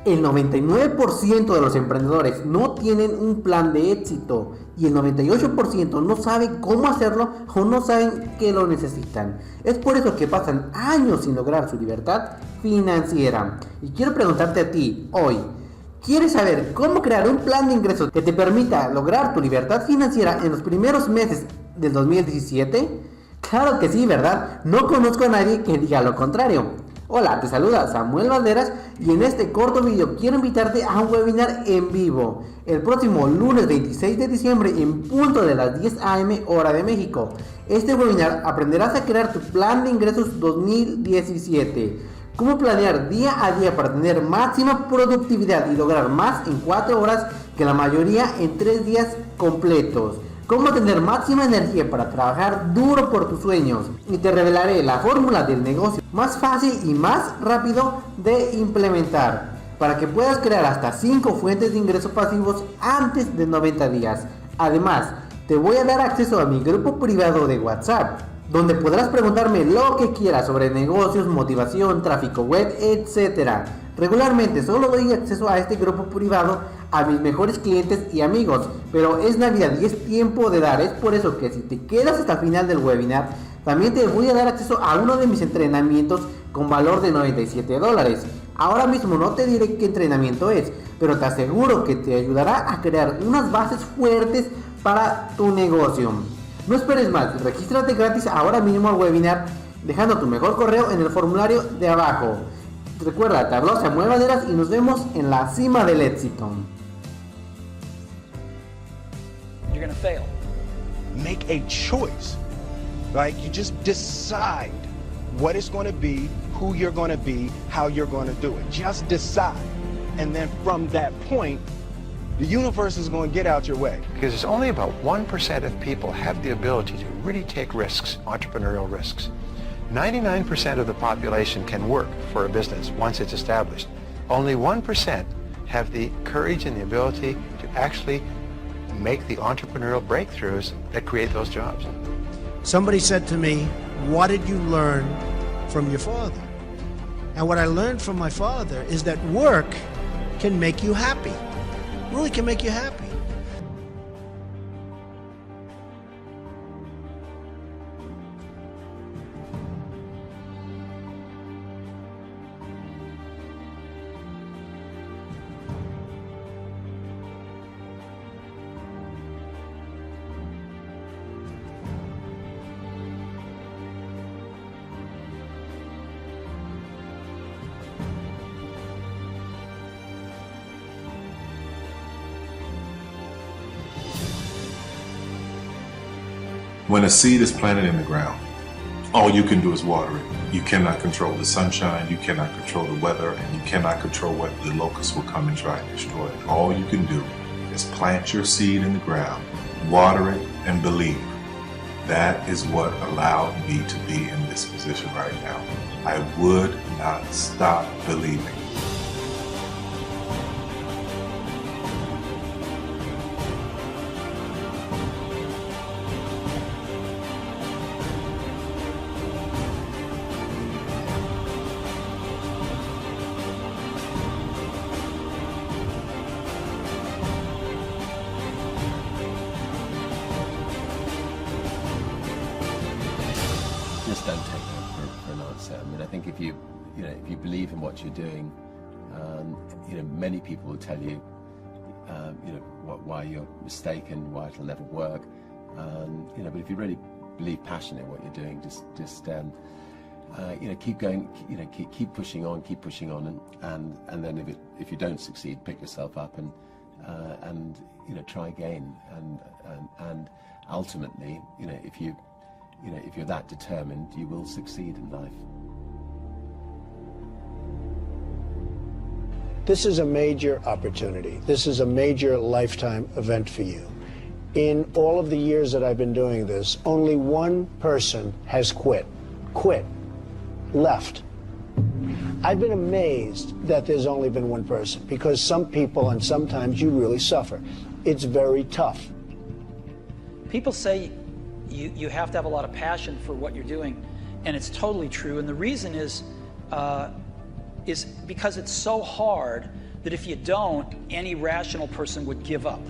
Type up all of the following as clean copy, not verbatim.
El 99% de los emprendedores no tienen un plan de éxito y el 98% no sabe cómo hacerlo o no saben que lo necesitan. Es por eso que pasan años sin lograr su libertad financiera. Y quiero preguntarte a ti hoy, ¿quieres saber cómo crear un plan de ingresos que te permita lograr tu libertad financiera en los primeros meses del 2017? Claro que sí, ¿verdad? No conozco a nadie que diga lo contrario. Hola, te saluda Samuel Valderas y en este corto video quiero invitarte a un webinar en vivo el próximo lunes 26 de diciembre en punto de las 10 a.m. hora de México. Este webinar aprenderás a crear tu plan de ingresos 2017, cómo planear día a día para tener máxima productividad y lograr más en 4 horas que la mayoría en 3 días completos. Cómo tener máxima energía para trabajar duro por tus sueños, y te revelaré la fórmula del negocio más fácil y más rápido de implementar para que puedas crear hasta 5 fuentes de ingresos pasivos antes de 90 días. Además, te voy a dar acceso a mi grupo privado de WhatsApp, donde podrás preguntarme lo que quieras sobre negocios, motivación, tráfico web, etc. Regularmente solo doy acceso a este grupo privado a mis mejores clientes y amigos, pero es Navidad y es tiempo de dar. Es por eso que si te quedas hasta el final del webinar, también te voy a dar acceso a uno de mis entrenamientos con valor de $97. Ahora mismo no te diré qué entrenamiento es, pero te aseguro que te ayudará a crear unas bases fuertes para tu negocio. No esperes más, regístrate gratis ahora mismo al webinar dejando tu mejor correo en el formulario de abajo. Recuerda, te habló Samuel Valderas y nos vemos en la cima del éxito. You're gonna fail. Make a choice, right? You just decide what it's going to be, who you're going to be, how you're going to do it. Just decide. And then from that point, the universe is going to get out your way. Because it's only about 1% of people have the ability to really take risks, entrepreneurial risks. 99% of the population can work for a business once it's established. Only 1% have the courage and the ability to actually make the entrepreneurial breakthroughs that create those jobs. Somebody said to me, what did you learn from your father? And what I learned from my father is that work can make you happy. Really can make you happy. When a seed is planted in the ground, all you can do is water it. You cannot control the sunshine, you cannot control the weather, and you cannot control whether the locusts will come and try and destroy it. All you can do is plant your seed in the ground, water it, and believe. That is what allowed me to be in this position right now. I would not stop believing. Just don't take no for an answer. I mean, I think if you believe in what you're doing, many people will tell you, why you're mistaken, why it'll never work. But if you really believe passionately in what you're doing, just keep going. Keep pushing on, and then if you don't succeed, pick yourself up and try again. And ultimately, if you're that determined, you will succeed in life. This is a major opportunity. This is a major lifetime event for you. In all of the years that I've been doing this, only one person has quit, left. I've been amazed that there's only been one person, because some people, and sometimes you really suffer. It's very tough. People say you have to have a lot of passion for what you're doing, and it's totally true. And the reason is because it's so hard that if you don't, any rational person would give up.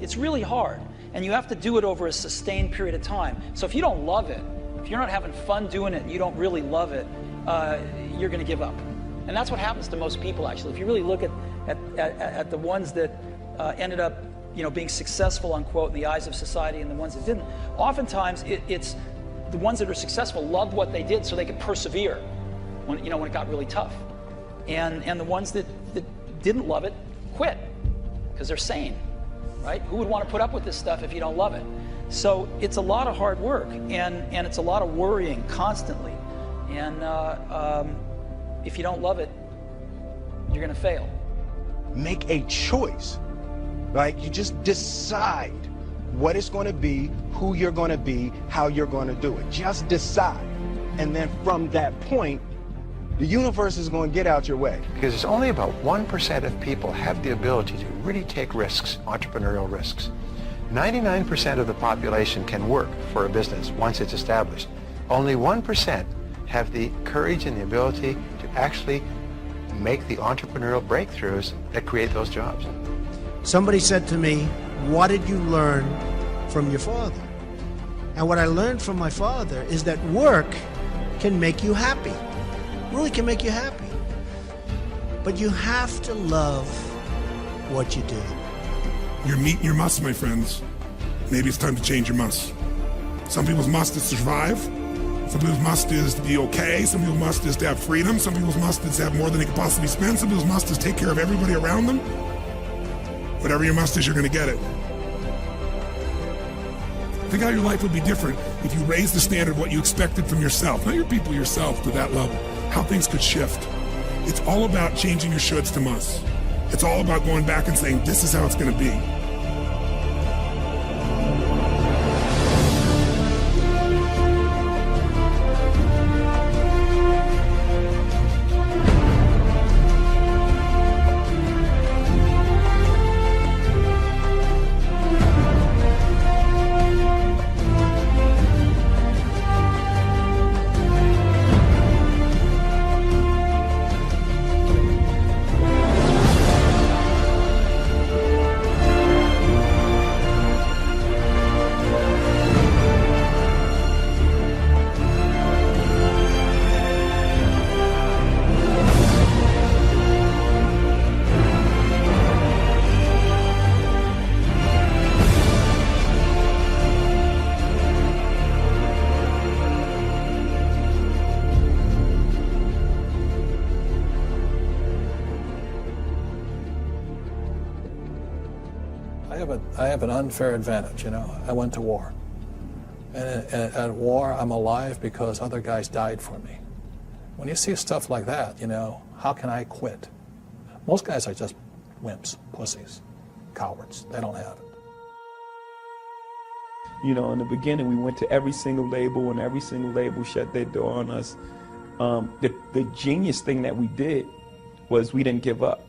It's really hard, and you have to do it over a sustained period of time. So if you don't love it, if you're not having fun doing it and you don't really love it, you're going to give up. And that's what happens to most people, actually. If you really look at the ones that ended up, being successful, unquote, in the eyes of society, and the ones that didn't, oftentimes it's the ones that are successful loved what they did so they could persevere when it got really tough. And the ones that didn't love it quit because they're sane, right? Who would want to put up with this stuff if you don't love it? So it's a lot of hard work, and it's a lot of worrying constantly. And if you don't love it, you're going to fail. Make a choice. Like, you just decide what it's going to be, who you're going to be, how you're going to do it. Just decide. And then from that point, the universe is going to get out your way. Because it's only about 1% of people have the ability to really take risks, entrepreneurial risks. 99% of the population can work for a business once it's established. Only 1% have the courage and the ability to actually make the entrepreneurial breakthroughs that create those jobs. Somebody said to me, what did you learn from your father? And what I learned from my father is that work can make you happy. Really can make you happy. But you have to love what you do. You're meeting your must, my friends. Maybe it's time to change your must. Some people's must is to survive. Some people's must is to be okay. Some people's must is to have freedom. Some people's must is to have more than they could possibly spend. Some people's must is take care of everybody around them. Whatever your must is, you're going to get it. Think how your life would be different if you raised the standard of what you expected from yourself, not your people, yourself, to that level. How things could shift. It's all about changing your shoulds to musts. It's all about going back and saying, this is how it's going to be. I have an unfair advantage, I went to war. And at war, I'm alive because other guys died for me. When you see stuff like that, how can I quit? Most guys are just wimps, pussies, cowards. They don't have it. In the beginning, we went to every single label, and every single label shut their door on us. The genius thing that we did was we didn't give up.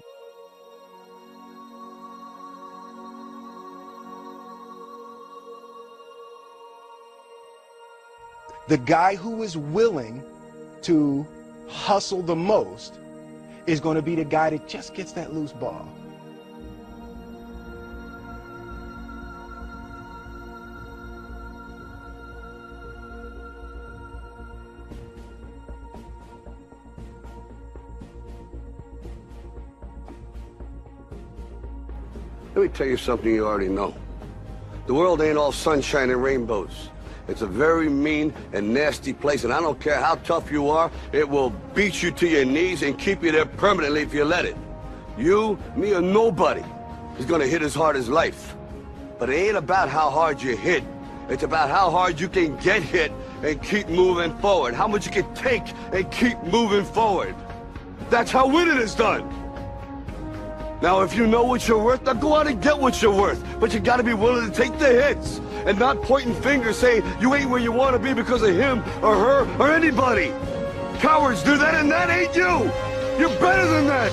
The guy who is willing to hustle the most is going to be the guy that just gets that loose ball. Let me tell you something you already know. The world ain't all sunshine and rainbows. It's a very mean and nasty place, and I don't care how tough you are, it will beat you to your knees and keep you there permanently if you let it. You, me, or nobody is gonna hit as hard as life. But it ain't about how hard you hit. It's about how hard you can get hit and keep moving forward. How much you can take and keep moving forward. That's how winning is done. Now, if you know what you're worth, now go out and get what you're worth. But you gotta be willing to take the hits and not pointing fingers saying you ain't where you want to be because of him or her or anybody. Cowards do that, and that ain't you. You're better than that.